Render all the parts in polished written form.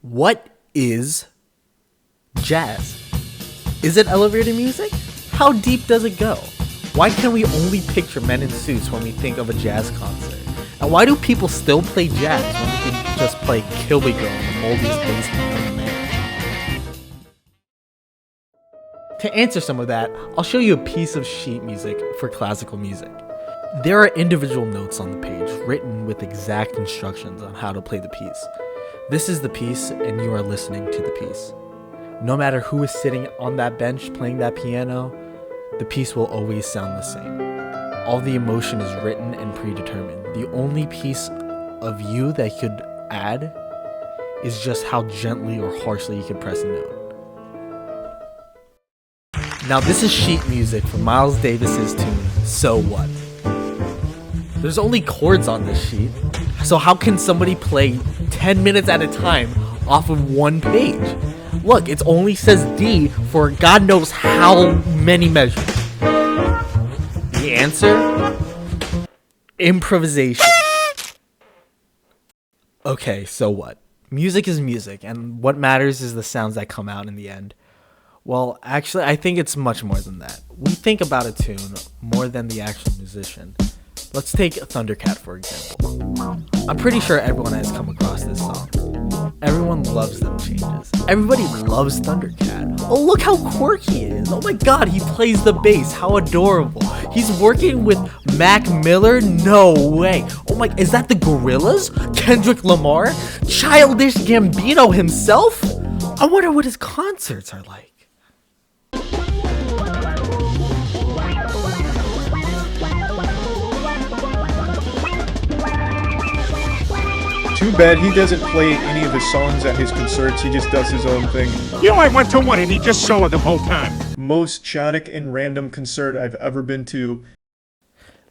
What is jazz? Is it elevator music? How deep does it go? Why can we only picture men in suits when we think of a jazz concert? And why do people still play jazz when we can just play Kill Me Girl in the moldiest basement of man? To answer some of that, I'll show you a piece of sheet music for classical music. There are individual notes on the page written with exact instructions on how to play the piece. This is the piece, and you are listening to the piece. No matter who is sitting on that bench playing that piano, the piece will always sound the same. All the emotion is written and predetermined. The only piece of you that could add is just how gently or harshly you could press a note. Now this is sheet music from Miles Davis's tune, So What? There's only chords on this sheet, so how can somebody play 10 minutes at a time off of one page? Look, it only says D for God knows how many measures. The answer? Improvisation. Okay, so what? Music is music, and what matters is the sounds that come out in the end. Well, actually, I think it's much more than that. We think about a tune more than the actual musician. Let's take Thundercat, for example. I'm pretty sure everyone has come across this song. Everyone loves them changes. Everybody loves Thundercat. Oh, look how quirky he is. Oh my god, he plays the bass. How adorable. He's working with Mac Miller? No way. Oh my, is that the Gorillaz? Kendrick Lamar? Childish Gambino himself? I wonder what his concerts are like. Too bad he doesn't play any of the songs at his concerts, he just does his own thing. You know, I went to one and he just soloed the whole time. Most chaotic and random concert I've ever been to.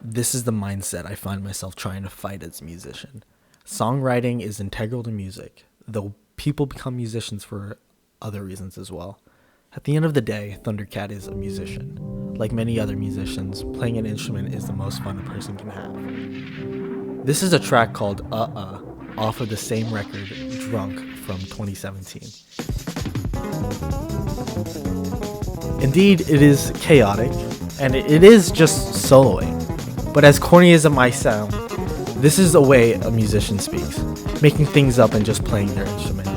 This is the mindset I find myself trying to fight as a musician. Songwriting is integral to music, though people become musicians for other reasons as well. At the end of the day, Thundercat is a musician. Like many other musicians, playing an instrument is the most fun a person can have. This is a track called off of the same record, Drunk, from 2017. Indeed, it is chaotic, and it is just soloing. But as corny as it might sound, this is a way a musician speaks, making things up and just playing their instrument.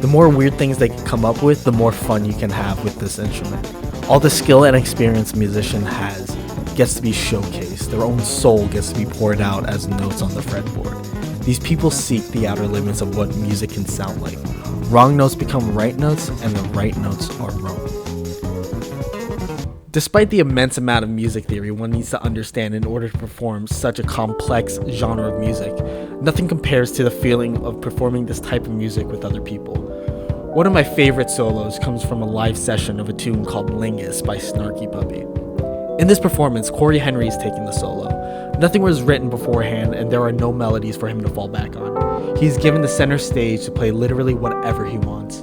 The more weird things they can come up with, the more fun you can have with this instrument. All the skill and experience a musician has gets to be showcased. Their own soul gets to be poured out as notes on the fretboard. These people seek the outer limits of what music can sound like. Wrong notes become right notes, and the right notes are wrong. Despite the immense amount of music theory one needs to understand in order to perform such a complex genre of music, nothing compares to the feeling of performing this type of music with other people. One of my favorite solos comes from a live session of a tune called Lingus by Snarky Puppy. In this performance, Corey Henry is taking the solo. Nothing was written beforehand, and there are no melodies for him to fall back on. He's given the center stage to play literally whatever he wants.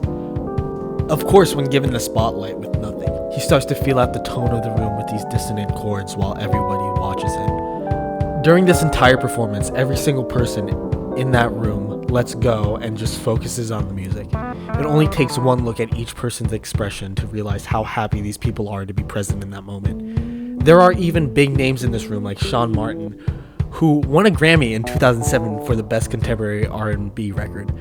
Of course, when given the spotlight with nothing, he starts to feel out the tone of the room with these dissonant chords while everybody watches him. During this entire performance, every single person in that room lets go and just focuses on the music. It only takes one look at each person's expression to realize how happy these people are to be present in that moment. There are even big names in this room like Sean Martin, who won a Grammy in 2007 for the Best Contemporary R&B Record.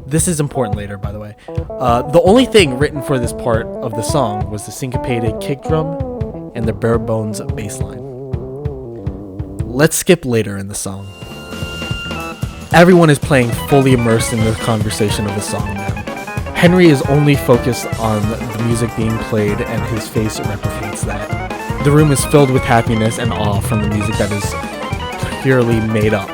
This is important later, by the way. The only thing written for this part of the song was the syncopated kick drum and the bare bones bass line. Let's skip later in the song. Everyone is playing fully immersed in the conversation of the song now. Henry is only focused on the music being played, and his face replicates that. The room is filled with happiness and awe from the music that is purely made up.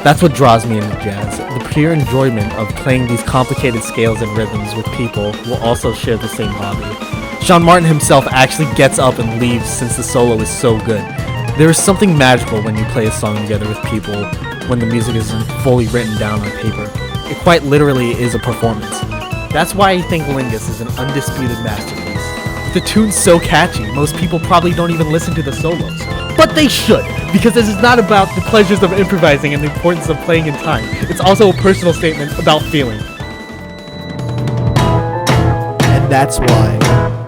That's what draws me into jazz. The pure enjoyment of playing these complicated scales and rhythms with people who also share the same hobby. Sean Martin himself actually gets up and leaves since the solo is so good. There is something magical when you play a song together with people when the music isn't fully written down on paper. It quite literally is a performance. That's why I think Lingus is an undisputed masterpiece. The tune's so catchy, most people probably don't even listen to the solos. But they should, because this is not about the pleasures of improvising and the importance of playing in time. It's also a personal statement about feeling. That's why